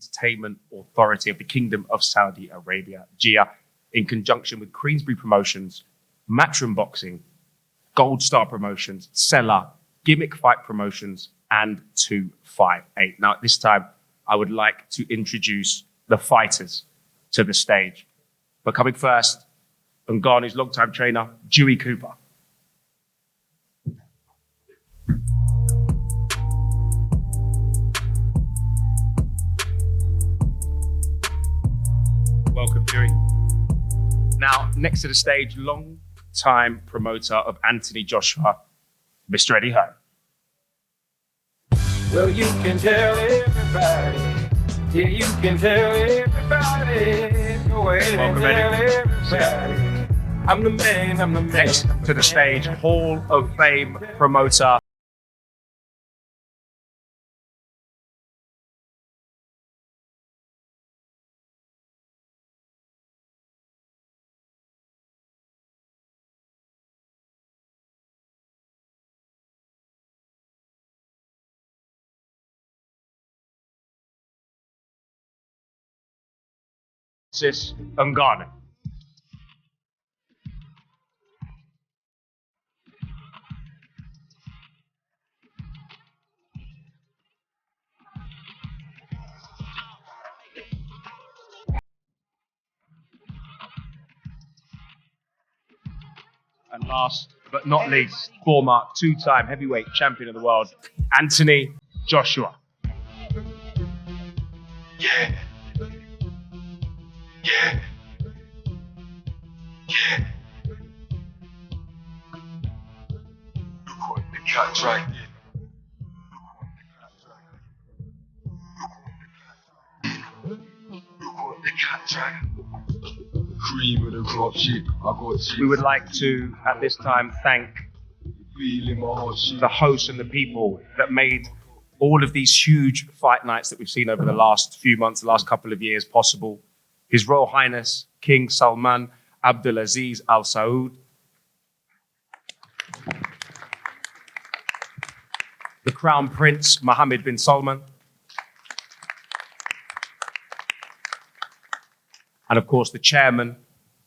Entertainment Authority of the Kingdom of Saudi Arabia, GIA, in conjunction with Queensberry Promotions, Matchroom Boxing, Gold Star Promotions, Seller, Gimmick Fight Promotions, and 258. Now, at this time, I would like to introduce the fighters to the stage. But coming first, Ngannou's longtime trainer, Dewey Cooper. Welcome, Dewey. Now, next to the stage, long-time promoter of Anthony Joshua, Mr. Eddie Hearn. Well, you can tell everybody. Yeah, you can tell everybody. Go ahead and tell everybody. I'm the man, I'm the man. Next to the stage, Hall of Fame promoter, Francis Ngannou. And last but not least, former two-time heavyweight champion of the world, Anthony Joshua. Yeah. Yeah. Yeah. Look what the cat right there. Look what the cat right. Cream of the crop shit. I got shit. We would like to, at this time, thank Feeling my heart shit. the hosts and the people that made all of these huge fight nights that we've seen over the last few months, the last couple of years possible. His Royal Highness, King Salman Abdulaziz Al Saud, the Crown Prince Mohammed bin Salman, and of course the Chairman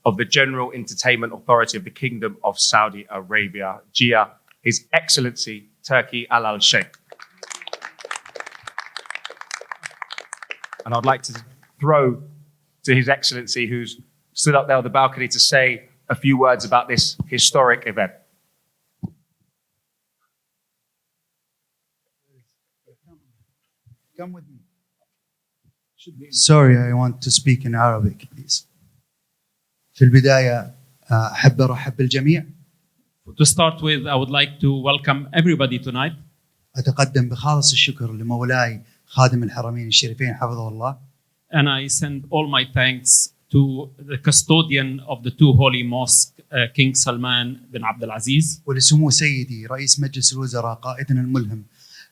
of the General Entertainment Authority of the Kingdom of Saudi Arabia, GIA, His Excellency Turki Al Sheikh. And I'd like to throw to His Excellency, who's stood up there on the balcony, to say a few words about this historic event. Come with me. Sorry, I want to speak in Arabic, please. في البداية أحب أرحب بالجميع. To start with, I would like to welcome everybody tonight. أتقدم بخالص الشكر لمولاي خادم الحرمين الشريفين حفظه الله. And I send all my thanks to the custodian of the two holy mosques, King Salman bin Abdul Aziz. ولسمو سيدي رئيس مجلس الوزراء قائدنا الملهم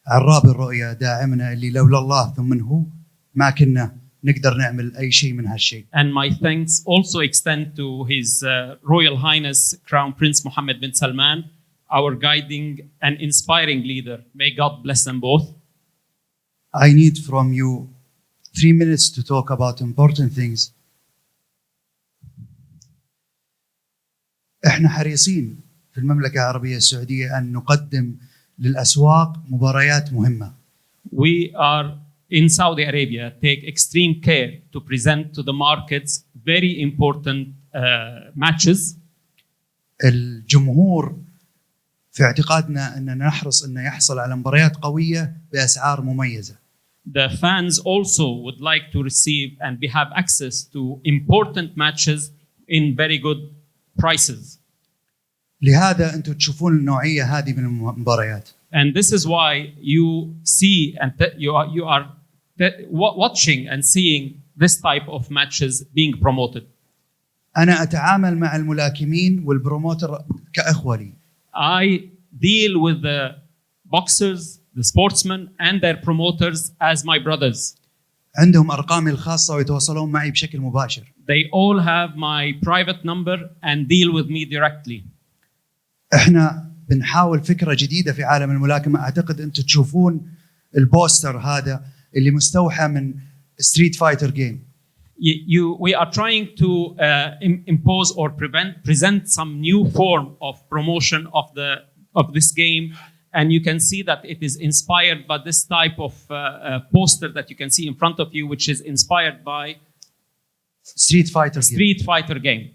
عراب الرؤيا داعمنا اللي لولا الله ثم هو ما كنا نقدر نعمل أي شيء من هالشيء. And my thanks also extend to His Royal Highness Crown Prince Mohammed bin Salman, our guiding and inspiring leader. May God bless them both. I need from you 3 minutes to talk about important things. احنا حريصين في المملكة العربية السعودية أن نقدم للأسواق مباريات مهمة. We are in Saudi Arabia take extreme care to present to the markets very important matches. الجمهور في اعتقادنا أننا نحرص أن يحصل على مباريات قوية بأسعار مميزة. The fans also would like to receive and have access to important matches in very good prices. لهذا أنتم تشوفون النوعية هذه من المباريات. And this is why you see and you are watching and seeing this type of matches being promoted. أنا أتعامل مع الملاكمين والبروموتر كأخوة لي. I deal with the boxers, the sportsmen, and their promoters as my brothers. عندهم أرقامي الخاصة ويتواصلون معي بشكل مباشر. They all have my private number and deal with me directly. إحنا بنحاول فكرة جديدة في عالم الملاكمة. أعتقد أنتم تشوفون البوستر هذا اللي مستوحى من street fighter game. We are trying to impose or present some new form of promotion of this game, and you can see that it is inspired by this type of poster that you can see in front of you, which is inspired by street fighter game.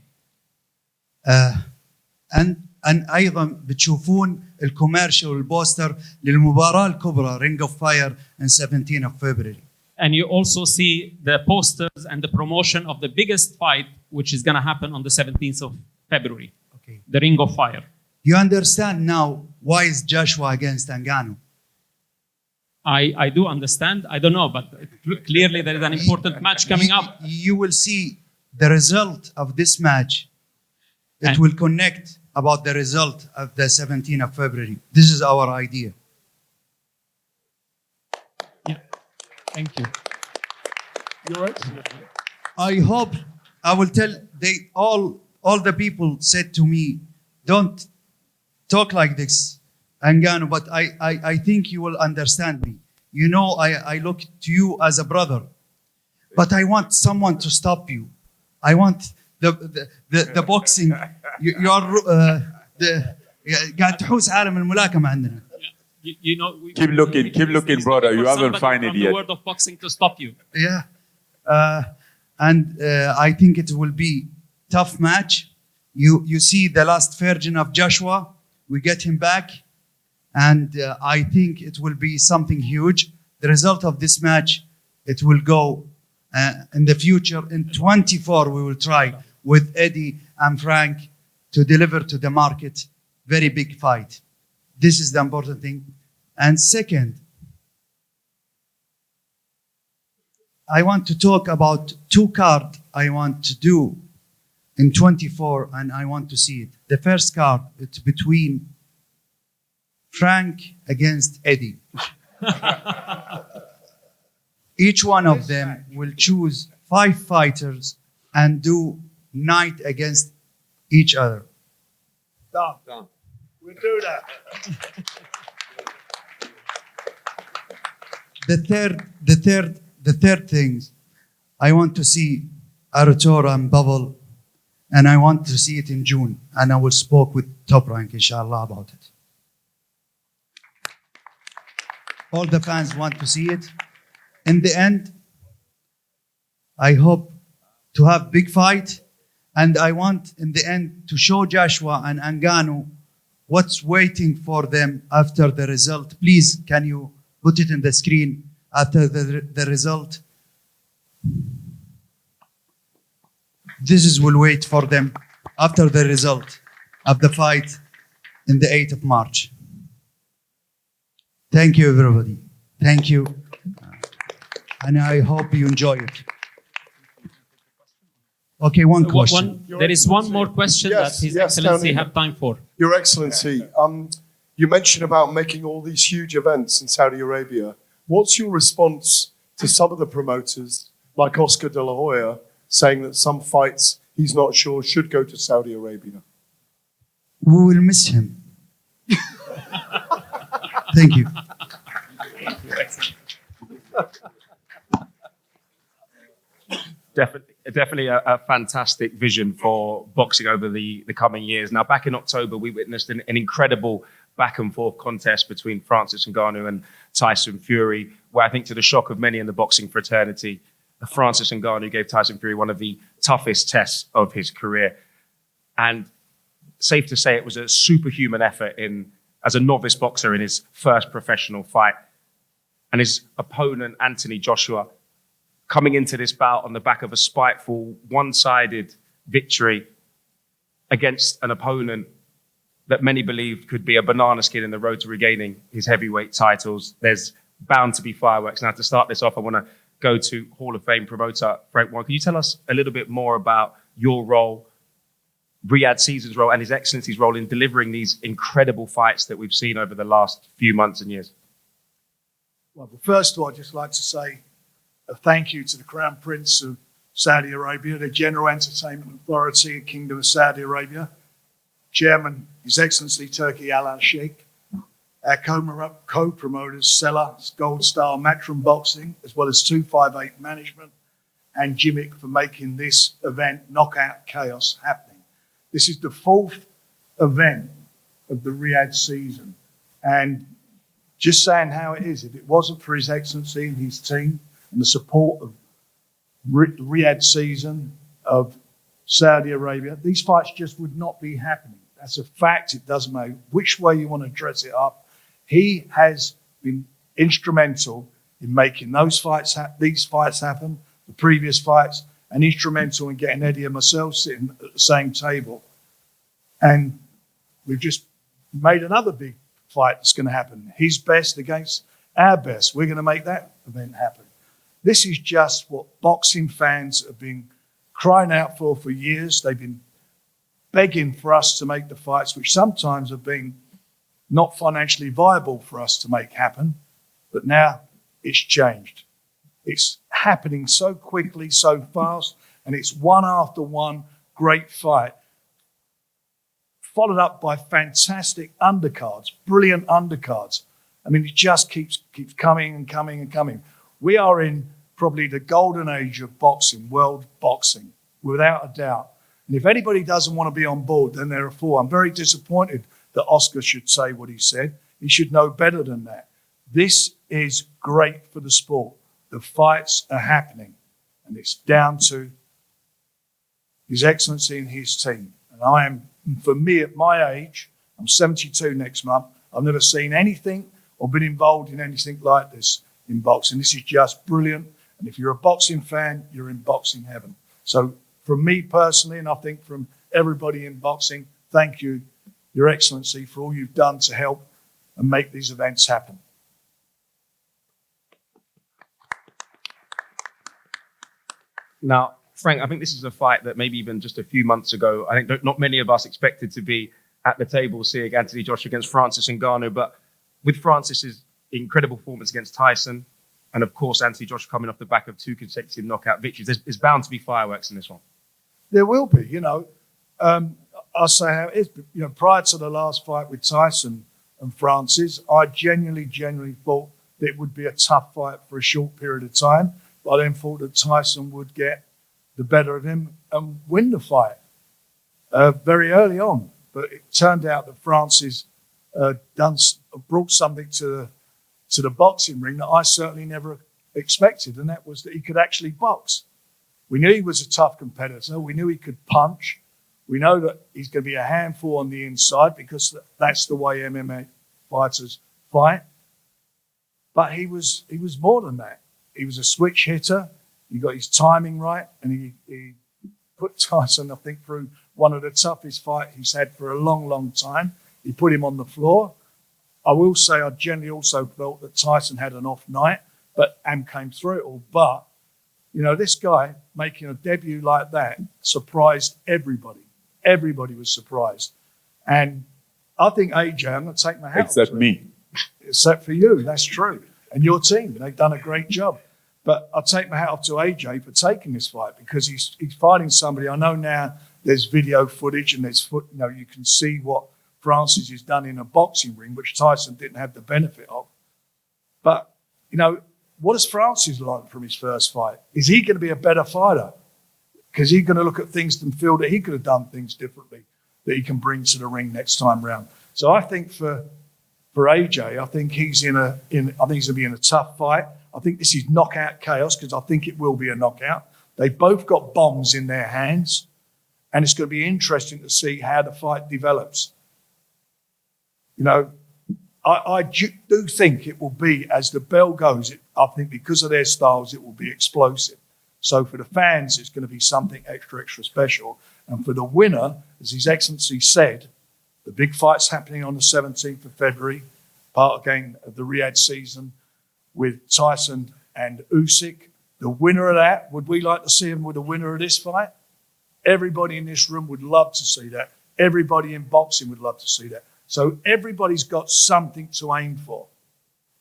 and ايضا بتشوفون الكوميرشال والبوستر للمباراه الكبرى Ring of Fire in 17 of February. And you also see the posters and the promotion of the biggest fight, which is going to happen on the 17th of February. Okay. The Ring of Fire. You understand now why is Joshua against Ngannou? I do understand. I don't know, but clearly there is an important match coming up. You will see the result of this match. It And- will connect about the result of the 17th of February. This is our idea. Yeah. Thank you. You're excellent. I hope I will tell all the people said to me, don't talk like this, Ngannou, but I think you will understand me. You know, I look to you as a brother, but I want someone to stop you. I want the boxing. You are قاعد تحوس عالم الملاكمة عندنا. You know, Keep looking, brother. You haven't found it from the yet. world of boxing to stop you. Yeah, and I think it will be tough match. You see the last virgin of Joshua. We get him back, and I think it will be something huge. The result of this match, it will go in the future. In 24, we will try with Eddie and Frank to deliver to the market very big fight. This is the important thing. And second, I want to talk about two cards I want to do in 24, and I want to see it. The first card, it's between Frank against Eddie. Each one of them will choose 5 fighters and do night against each other. Done. We'll do that. The third things, I want to see Aratora and Bubble, and I want to see it in June, and I will speak with Top Rank, inshallah, about it. All the fans want to see it. In the end, I hope to have big fight, and I want in the end to show Joshua and Ngannou what's waiting for them after the result. Please, can you put it in the screen after the result? This is will wait for them after the result of the fight in the 8th of March. Thank you, everybody. Thank you. And I hope you enjoy it. Okay, one question. There is one more question Yes, that His yes, Excellency Tony. have time for. Your Excellency, you mentioned about making all these huge events in Saudi Arabia. What's your response to some of the promoters, like Oscar de la Hoya, saying that some fights he's not sure should go to Saudi Arabia? We will miss him. Thank you. Definitely a fantastic vision for boxing over the coming years. Now, back in October, we witnessed an incredible back and forth contest between Francis Ngannou and Tyson Fury, where I think to the shock of many in the boxing fraternity, Francis Ngannou gave Tyson Fury one of the toughest tests of his career. And safe to say it was a superhuman effort as a novice boxer in his first professional fight. And his opponent, Anthony Joshua, coming into this bout on the back of a spiteful, one-sided victory against an opponent that many believed could be a banana skin in the road to regaining his heavyweight titles. There's bound to be fireworks. Now, to start this off, I want to go to Hall of Fame promoter Frank Warren. Can you tell us a little bit more about your role, Riyadh Caesar's role, and His Excellency's role in delivering these incredible fights that we've seen over the last few months and years? Well, first of all, I'd just like to say a thank you to the Crown Prince of Saudi Arabia, the General Entertainment Authority of Kingdom of Saudi Arabia, Chairman, His Excellency Turki Al Sheikh, our co-promoters, Seller, Gold Star, Matchroom Boxing, as well as 258 Management and Jimmick for making this event, Knockout Chaos, happening. This is the 4th event of the Riyadh season. And just saying how it is, if it wasn't for His Excellency and his team and the support of Riyadh season of Saudi Arabia, these fights just would not be happening. That's a fact. It doesn't matter which way you want to dress it up. He has been instrumental in making these fights happen, the previous fights, and instrumental in getting Eddie and myself sitting at the same table. And we've just made another big fight that's going to happen. His best against our best. We're going to make that event happen. This is just what boxing fans have been crying out for years. They've been begging for us to make the fights, which sometimes have been not financially viable for us to make happen. But now it's changed. It's happening so quickly, so fast, and it's one after one great fight, followed up by fantastic undercards, brilliant undercards. I mean, it just keeps coming and coming and coming. We are in probably the golden age of boxing, world boxing, without a doubt. And if anybody doesn't want to be on board, then they're a fool. I'm very disappointed that Oscar should say what he said. He should know better than that. This is great for the sport. The fights are happening, and it's down to His Excellency and his team. And I am, for me, at my age, I'm 72 next month, I've never seen anything or been involved in anything like this in boxing. This is just brilliant. And if you're a boxing fan, you're in boxing heaven. So from me personally, and I think from everybody in boxing, thank you, Your Excellency, for all you've done to help and make these events happen. Now, Frank, I think this is a fight that maybe even just a few months ago, I think not many of us expected to be at the table seeing Anthony Joshua against Francis Ngannou. But with Francis's incredible performance against Tyson, and of course, Anthony Joshua coming off the back of 2 consecutive knockout victories, there's bound to be fireworks in this one. There will be, I'll say how it is. Prior to the last fight with Tyson and Francis, I genuinely thought that it would be a tough fight for a short period of time. But I then thought that Tyson would get the better of him and win the fight very early on. But it turned out that Francis brought something to the boxing ring that I certainly never expected, and that was that he could actually box. We knew he was a tough competitor. We knew he could punch. We know that he's going to be a handful on the inside because that's the way MMA fighters fight. But he was more than that. He was a switch hitter. He got his timing right, and he put Tyson, I think, through one of the toughest fights he's had for a long, long time. He put him on the floor. I will say I generally also felt that Tyson had an off night, and came through it all. But, this guy making a debut like that surprised everybody. Everybody was surprised. And I think AJ, I'm going to take my hat off to him. Except me. Except for you, that's true. And your team, they've done a great job. But I'll take my hat off to AJ for taking this fight because he's fighting somebody. I know now there's video footage and you can see what Francis has done in a boxing ring, which Tyson didn't have the benefit of. But, what does Francis learn from his first fight? Is he going to be a better fighter? Because he's going to look at things and feel that he could have done things differently that he can bring to the ring next time round. So I think for AJ, I think he's I think he's going to be in a tough fight. I think this is knockout chaos because I think it will be a knockout. They've both got bombs in their hands, and it's going to be interesting to see how the fight develops. I do think it will be, as the bell goes, I think because of their styles, it will be explosive. So for the fans, it's going to be something extra special. And for the winner, as His Excellency said, the big fight's happening on the 17th of February, part again of the Riyadh season with Tyson and Usyk. The winner of that, would we like to see him with the winner of this fight? Everybody in this room would love to see that. Everybody in boxing would love to see that. So everybody's got something to aim for.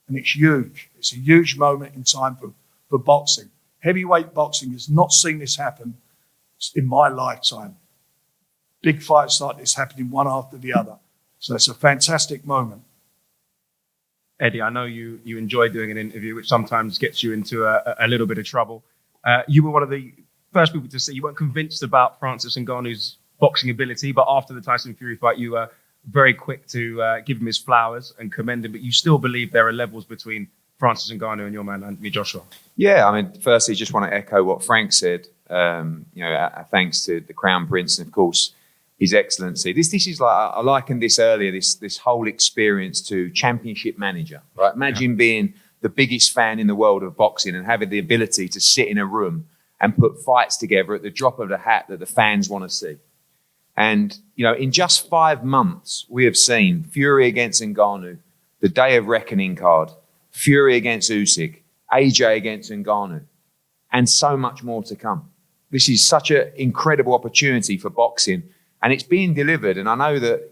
And it's huge. It's a huge moment in time for boxing. Heavyweight boxing has not seen this happen in my lifetime. Big fights like this happening one after the other. So it's a fantastic moment. Eddie, I know you enjoy doing an interview, which sometimes gets you into a little bit of trouble. You were one of the first people to say you weren't convinced about Francis Ngannou's boxing ability, but after the Tyson Fury fight, you were very quick to give him his flowers and commend him. But you still believe there are levels between Francis Ngannou and your man Anthony Joshua. Yeah, I mean, firstly, just want to echo what Frank said. Thanks to the Crown Prince and, of course, His Excellency. This is like, I likened this earlier, this whole experience to championship manager, right? Imagine being the biggest fan in the world of boxing and having the ability to sit in a room and put fights together at the drop of the hat that the fans want to see. And, in just 5 months, we have seen Fury against Ngannou, the Day of Reckoning card, Fury against Usyk, AJ against Ngannou, and so much more to come. This is such an incredible opportunity for boxing, and it's being delivered. And I know that,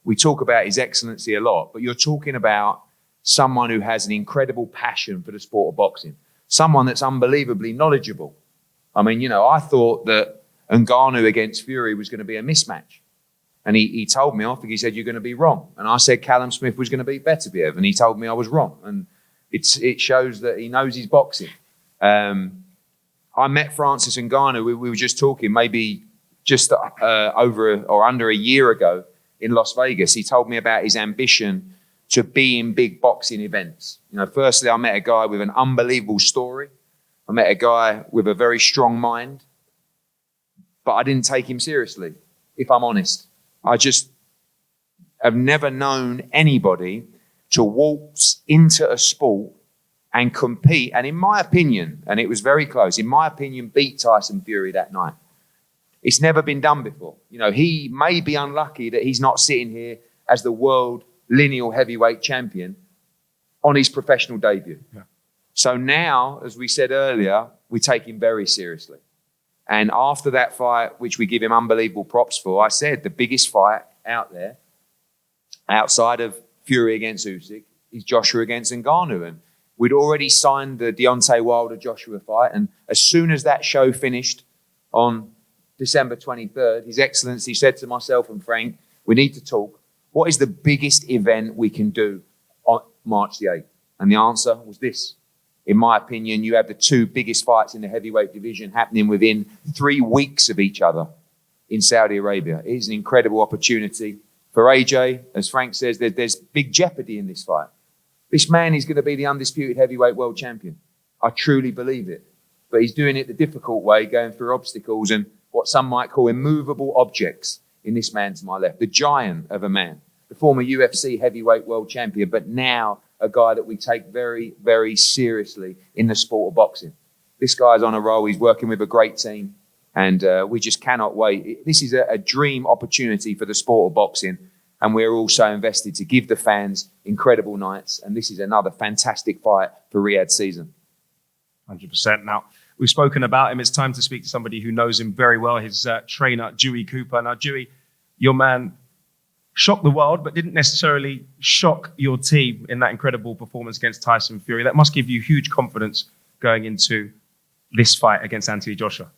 we talk about His Excellency a lot, but you're talking about someone who has an incredible passion for the sport of boxing, someone that's unbelievably knowledgeable. I mean, I thought that Ngannou against Fury was going to be a mismatch. And he told me off, he said, you're going to be wrong. And I said Callum Smith was going to beat Beterbiev, and he told me I was wrong. And it shows that he knows his boxing. I met Francis Ngannou, we were just talking, maybe just under a year ago in Las Vegas. He told me about his ambition to be in big boxing events. Firstly, I met a guy with an unbelievable story. I met a guy with a very strong mind, but I didn't take him seriously, if I'm honest. I just have never known anybody to waltz into a sport and compete, and in my opinion, and it was very close, in my opinion, beat Tyson Fury that night. It's never been done before. He may be unlucky that he's not sitting here as the world lineal heavyweight champion on his professional debut. Yeah. So now, as we said earlier, we take him very seriously. And after that fight, which we give him unbelievable props for, I said the biggest fight out there, outside of Fury against Usyk, is Joshua against Ngannou. And we'd already signed the Deontay Wilder-Joshua fight. And as soon as that show finished on December 23rd, His Excellency said to myself and Frank, we need to talk. What is the biggest event we can do on March the 8th? And the answer was this. In my opinion, you have the two biggest fights in the heavyweight division happening within 3 weeks of each other in Saudi Arabia. It is an incredible opportunity. For AJ, as Frank says, there's big jeopardy in this fight. This man is going to be the undisputed heavyweight world champion. I truly believe it. But he's doing it the difficult way, going through obstacles and what some might call immovable objects in this man to my left. The giant of a man, the former UFC heavyweight world champion, but now a guy that we take very, very seriously in the sport of boxing. This guy's on a roll. He's working with a great team, and we just cannot wait. This is a dream opportunity for the sport of boxing, and we're also invested to give the fans incredible nights, and this is another fantastic fight for Riyadh season. 100%. Now, we've spoken about him. It's time to speak to somebody who knows him very well, his trainer, Dewey Cooper. Now, Dewey, your man shocked the world, but didn't necessarily shock your team in that incredible performance against Tyson Fury. That must give you huge confidence going into this fight against Anthony Joshua.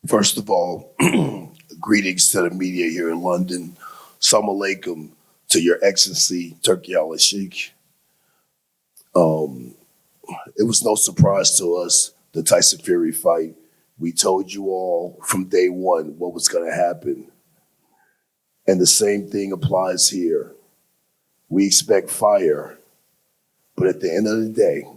First of all, greetings to the media here in London. Assalamu alaikum to Your Excellency, Turki al-Sheikh. It was no surprise to us, the Tyson Fury fight. We told you all from day one what was going to happen. And the same thing applies here. We expect fire, but at the end of the day,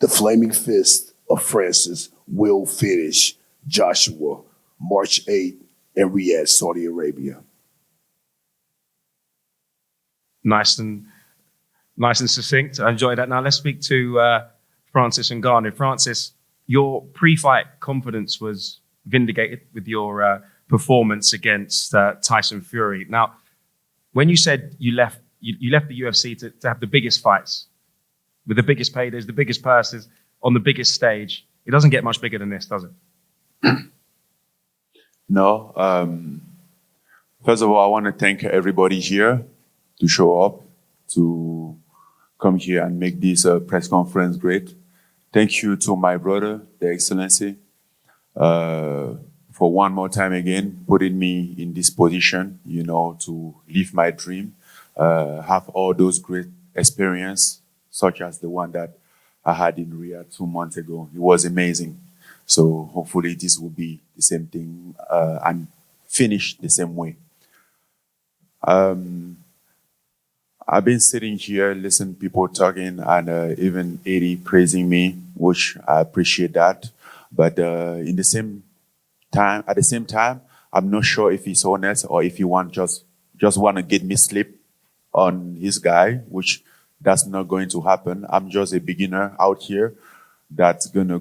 the flaming fist of Francis will finish Joshua March 8th in Riyadh, Saudi Arabia. Nice and succinct. I enjoy that. Now let's speak to Francis Ngannou. Francis, your pre-fight confidence was vindicated with your performance against Tyson Fury. Now, when you said you left the UFC to have the biggest fights, with the biggest paydays, the biggest purses, on the biggest stage, it doesn't get much bigger than this, does it? No. First of all, I want to thank everybody here to show up, to come here and make this press conference great. Thank you to my brother, the Excellency, for one more time again, putting me in this position, to live my dream. have all those great experience, such as the one that I had in Riyadh 2 months ago. It was amazing. So hopefully this will be the same thing and finish the same way. I've been sitting here, listening to people talking, and even Eddie praising me, which I appreciate that. But at the same time, I'm not sure if he's honest or if he just want to get me sleep on his guy, which that's not going to happen. I'm just a beginner out here that's gonna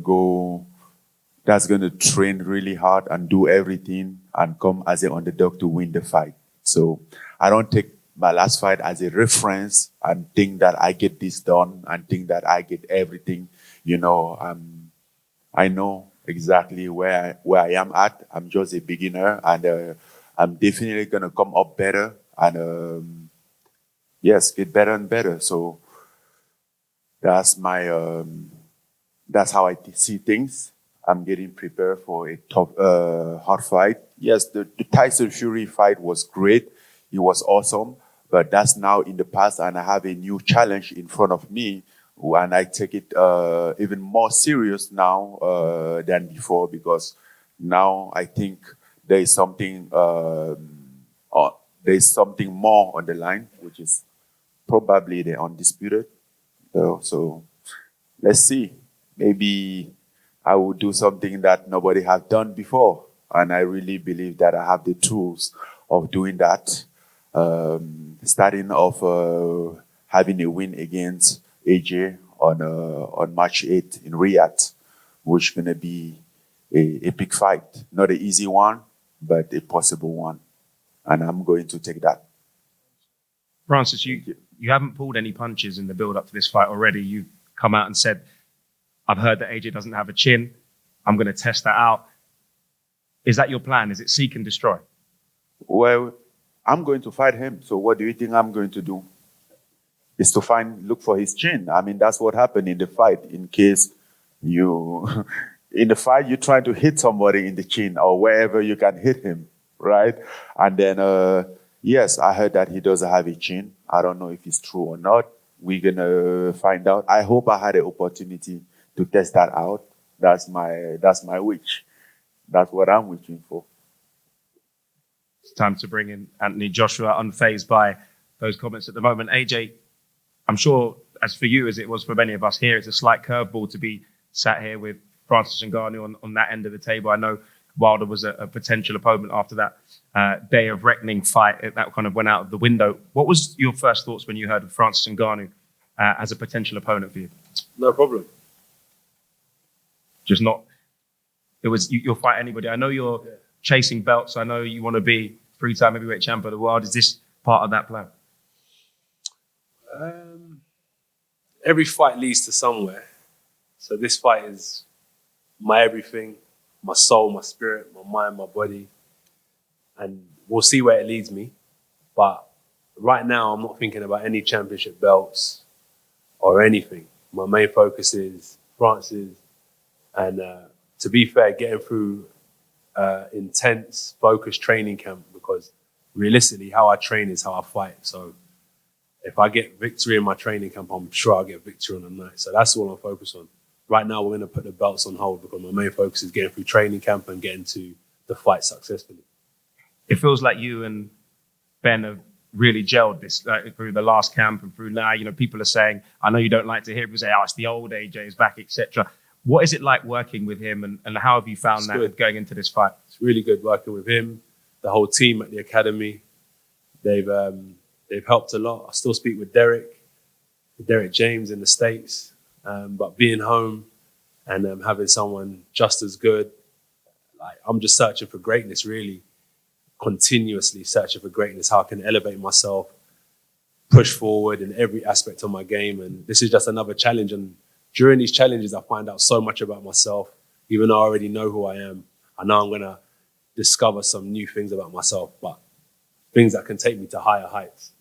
train really hard and do everything and come as an underdog to win the fight. So I don't take my last fight as a reference and think that I get this done and think that I get everything. You know, I know exactly where I am at. I'm just a beginner, and I'm definitely gonna come up better and yes, get better and better. So that's my that's how I see things. I'm getting prepared for a tough, hard fight. Yes, the Tyson Fury fight was great. It was awesome, but that's now in the past, and I have a new challenge in front of me, and I take it even more serious now than before, because now I think there is something more on the line, which is probably the undisputed. So let's see. Maybe I will do something that nobody has done before. And I really believe that I have the tools of doing that. Starting off having a win against AJ on March 8th in Riyadh, which is going to be a big fight. Not an easy one, but a possible one. And I'm going to take that. Francis, you haven't pulled any punches in the build-up to this fight already. You've come out and said, I've heard that AJ doesn't have a chin. I'm going to test that out. Is that your plan? Is it seek and destroy? Well, I'm going to fight him. So what do you think I'm going to do? Is to look for his chin. I mean, that's what happened in the fight. In case in the fight, you try to hit somebody in the chin or wherever you can hit him, right? And then, yes, I heard that he doesn't have a chin. I don't know if it's true or not. We're going to find out. I hope I had an opportunity to test that out. That's my wish. That's what I'm wishing for. It's time to bring in Anthony Joshua, unfazed by those comments at the moment. AJ, I'm sure, as for you as it was for many of us here, it's a slight curveball to be sat here with Francis Ngannou on that end of the table. I know Wilder was a potential opponent after that day of reckoning fight. That kind of went out of the window. What was your first thoughts when you heard of Francis Ngannou as a potential opponent for you? No problem. Just not. It was you'll fight anybody. I know you're chasing belts. I know you want to be 3-time heavyweight champion of the world. Is this part of that plan? Every fight leads to somewhere. So this fight is my everything, my soul, my spirit, my mind, my body. And we'll see where it leads me. But right now, I'm not thinking about any championship belts or anything. My main focus is Francis. And to be fair, getting through intense, focused training camp, because realistically, how I train is how I fight. So if I get victory in my training camp, I'm sure I'll get victory on the night. So that's all I'm focused on. Right now, we're going to put the belts on hold because my main focus is getting through training camp and getting to the fight successfully. It feels like you and Ben have really gelled this through the last camp and through now. You know, people are saying, I know you don't like to hear people say, oh, it's the old AJ is back, etc. What is it like working with him, and how have you found that going into this fight? It's really good working with him, the whole team at the academy. They've helped a lot. I still speak with Derek James in the States, but being home and having someone just as good, like I'm just searching for greatness, really, continuously searching for greatness. How I can elevate myself, push forward in every aspect of my game, and this is just another challenge. And during these challenges, I find out so much about myself. Even though I already know who I am, I know I'm going to discover some new things about myself, but things that can take me to higher heights.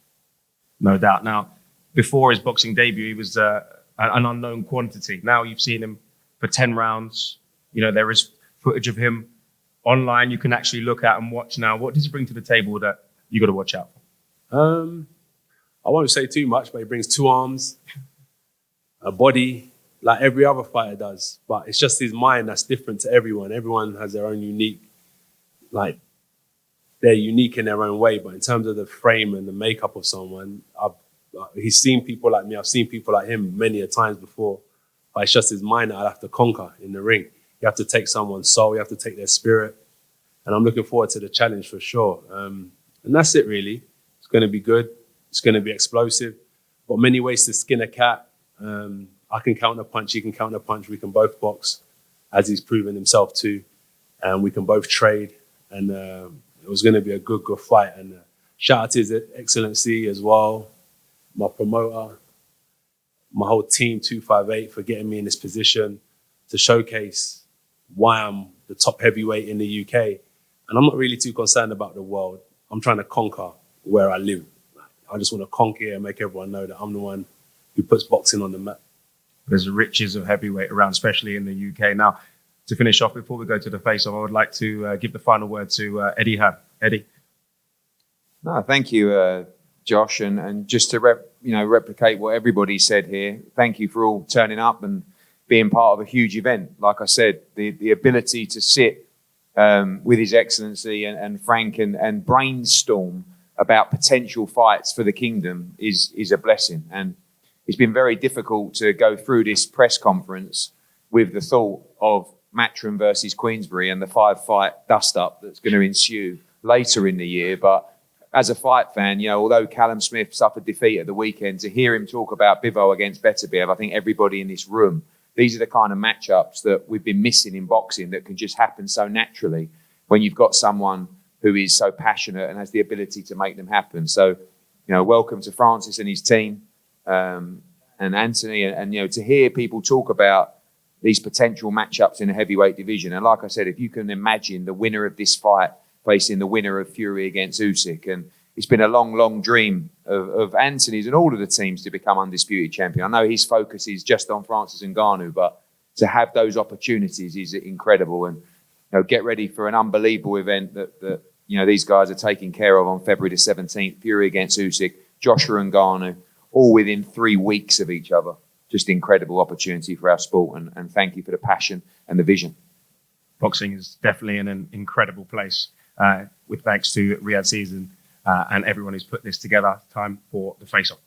No doubt. Now, before his boxing debut, he was an unknown quantity. Now you've seen him for 10 rounds. You know, there is footage of him online you can actually look at and watch now. What does he bring to the table that you got to watch out for? I won't say too much, but he brings 2 arms, a body, like every other fighter does. But it's just his mind that's different to everyone. Everyone has their own unique, like, they're unique in their own way. But in terms of the frame and the makeup of someone, he's seen people like me. I've seen people like him many a times before. But it's just his mind that I'll have to conquer in the ring. You have to take someone's soul. You have to take their spirit. And I'm looking forward to the challenge for sure. And that's it, really. It's going to be good. It's going to be explosive. Got many ways to skin a cat. I can counter punch. He can counter punch. We can both box, as he's proven himself to. And we can both trade. And it was going to be a good fight. And shout out to His Excellency as well, my promoter, my whole team, 258, for getting me in this position to showcase why I'm the top heavyweight in the UK. And I'm not really too concerned about the world. I'm trying to conquer where I live. I just want to conquer and make everyone know that I'm the one who puts boxing on the map. There's riches of heavyweight around, especially in the UK. Now, to finish off, before we go to the face-off, I would like to give the final word to Eddie Hearn. Eddie. No, thank you, Josh. And just to replicate what everybody said here, thank you for all turning up and being part of a huge event. Like I said, the ability to sit with His Excellency and Frank and brainstorm about potential fights for the kingdom is a blessing. And it's been very difficult to go through this press conference with the thought of Matchroom versus Queensberry and the 5-fight dust-up that's going to ensue later in the year. But as a fight fan, although Callum Smith suffered defeat at the weekend, to hear him talk about Bivol against Beterbiev, I think everybody in this room, these are the kind of matchups that we've been missing in boxing that can just happen so naturally when you've got someone who is so passionate and has the ability to make them happen. So, welcome to Francis and his team, and Anthony, and to hear people talk about these potential matchups in the heavyweight division. And like I said, if you can imagine the winner of this fight facing the winner of Fury against Usyk, and it's been a long, long dream of Anthony's and all of the teams to become undisputed champion. I know his focus is just on Francis Ngannou, but to have those opportunities is incredible. And get ready for an unbelievable event that these guys are taking care of on February the 17th. Fury against Usyk, Joshua and Ngannou, all within 3 weeks of each other. Just incredible opportunity for our sport, and thank you for the passion and the vision. Boxing is definitely in an incredible place, with thanks to Riyadh Season and everyone who's put this together. Time for the face-off.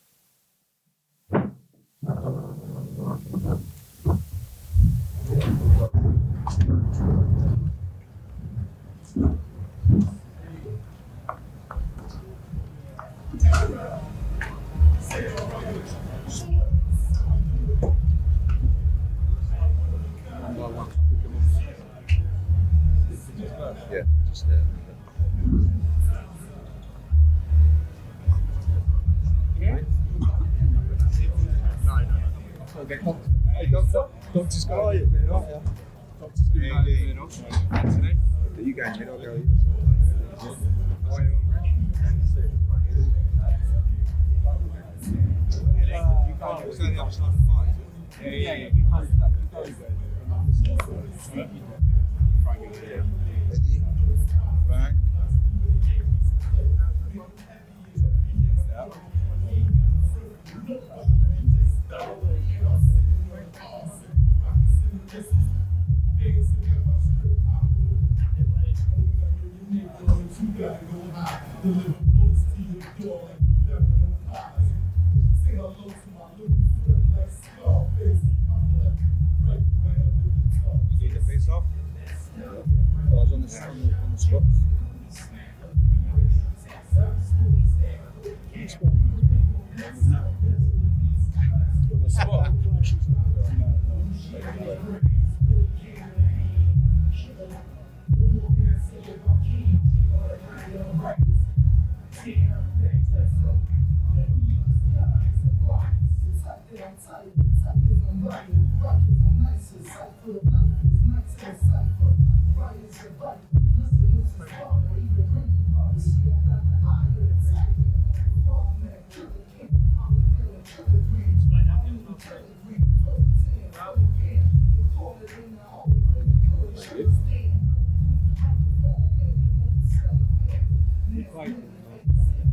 Yeah, just there. Doctor's got you. Doctor's good. Anthony, are you going mid? I'll go. Was that the other side of the fight? Yeah. You can't Eddie, Frank. You the face off? I was on the spot. On the spot.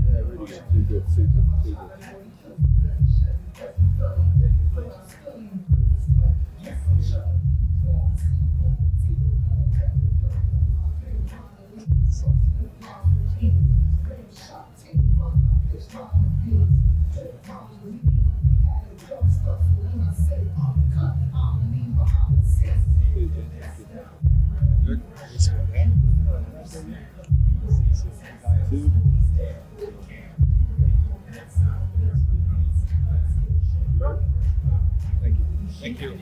Yeah, really good. Too good. Thank you. Thank you.